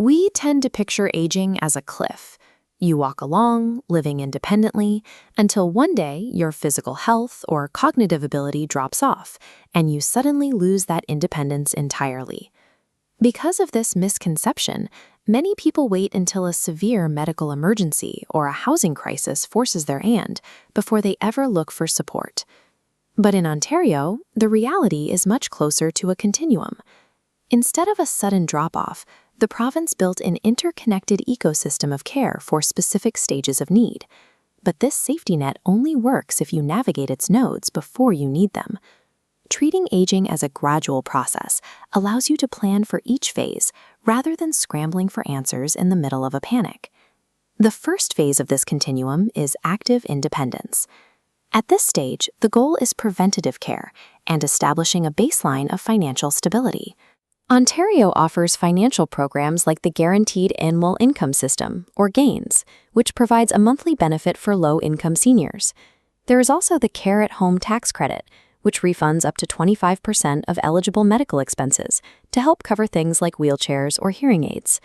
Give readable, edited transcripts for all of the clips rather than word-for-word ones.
We tend to picture aging as a cliff. You walk along, living independently, until one day your physical health or cognitive ability drops off, and you suddenly lose that independence entirely. Because of this misconception, many people wait until a severe medical emergency or a housing crisis forces their hand before they ever look for support. But in Ontario, the reality is much closer to a continuum. Instead of a sudden drop-off, the province built an interconnected ecosystem of care for specific stages of need. But this safety net only works if you navigate its nodes before you need them. Treating aging as a gradual process allows you to plan for each phase rather than scrambling for answers in the middle of a panic. The first phase of this continuum is active independence. At this stage, the goal is preventative care and establishing a baseline of financial stability. Ontario offers financial programs like the Guaranteed Annual Income System, or GAINS, which provides a monthly benefit for low-income seniors. There is also the Care at Home tax credit, which refunds up to 25% of eligible medical expenses to help cover things like wheelchairs or hearing aids.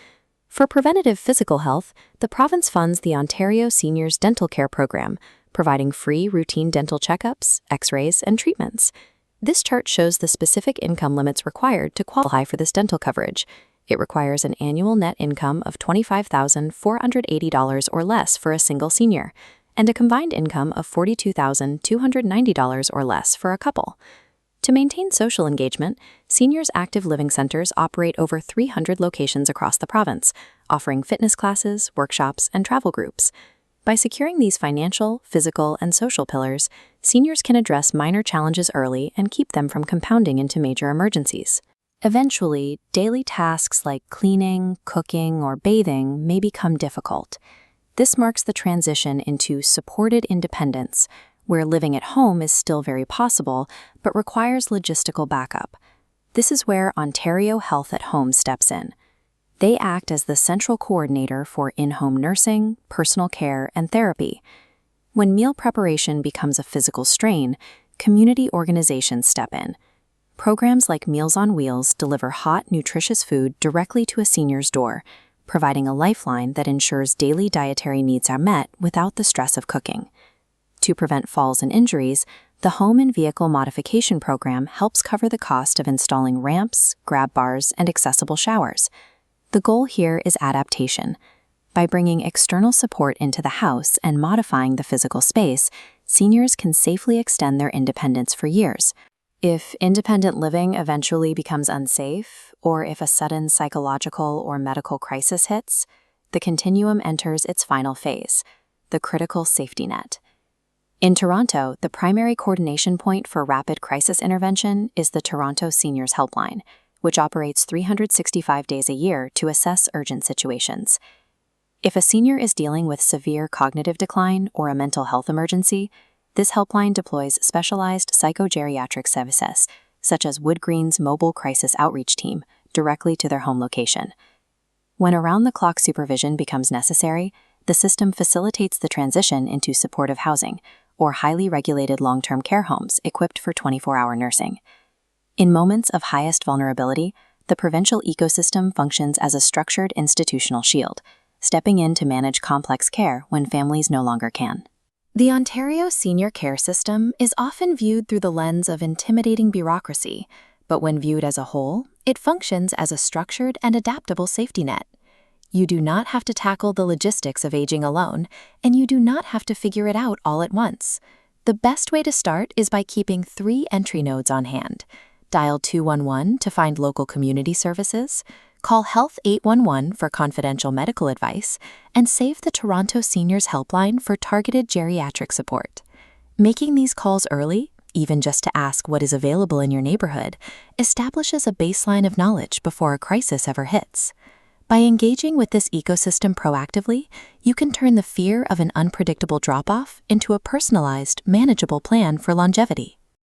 For preventative physical health, the province funds the Ontario Seniors Dental Care Program, providing free routine dental checkups, x-rays, and treatments. This chart shows the specific income limits required to qualify for this dental coverage. It requires an annual net income of $25,480 or less for a single senior, and a combined income of $42,290 or less for a couple. To maintain social engagement, Seniors Active Living Centers operate over 300 locations across the province, offering fitness classes, workshops, and travel groups. By securing these financial, physical, and social pillars, seniors can address minor challenges early and keep them from compounding into major emergencies. Eventually, daily tasks like cleaning, cooking, or bathing may become difficult. This marks the transition into supported independence, where living at home is still very possible, but requires logistical backup. This is where Ontario Health at Home steps in. They act as the central coordinator for in-home nursing, personal care, and therapy. When meal preparation becomes a physical strain, community organizations step in. Programs like Meals on Wheels deliver hot, nutritious food directly to a senior's door, providing a lifeline that ensures daily dietary needs are met without the stress of cooking. To prevent falls and injuries, the Home and Vehicle Modification Program helps cover the cost of installing ramps, grab bars, and accessible showers. The goal here is adaptation. By bringing external support into the house and modifying the physical space, seniors can safely extend their independence for years. If independent living eventually becomes unsafe, or if a sudden psychological or medical crisis hits, the continuum enters its final phase, the critical safety net. In Toronto, the primary coordination point for rapid crisis intervention is the Toronto Seniors Helpline, which operates 365 days a year to assess urgent situations. If a senior is dealing with severe cognitive decline or a mental health emergency, this helpline deploys specialized psychogeriatric services, such as Wood Green's Mobile Crisis Outreach Team, directly to their home location. When around-the-clock supervision becomes necessary, the system facilitates the transition into supportive housing, or highly regulated long-term care homes equipped for 24-hour nursing. In moments of highest vulnerability, the provincial ecosystem functions as a structured institutional shield, stepping in to manage complex care when families no longer can. The Ontario senior care system is often viewed through the lens of intimidating bureaucracy, but when viewed as a whole, it functions as a structured and adaptable safety net. You do not have to tackle the logistics of aging alone, and you do not have to figure it out all at once. The best way to start is by keeping 3 entry nodes on hand. Dial 211 to find local community services, call Health 811 for confidential medical advice, and save the Toronto Seniors Helpline for targeted geriatric support. Making these calls early, even just to ask what is available in your neighborhood, establishes a baseline of knowledge before a crisis ever hits. By engaging with this ecosystem proactively, you can turn the fear of an unpredictable drop-off into a personalized, manageable plan for longevity.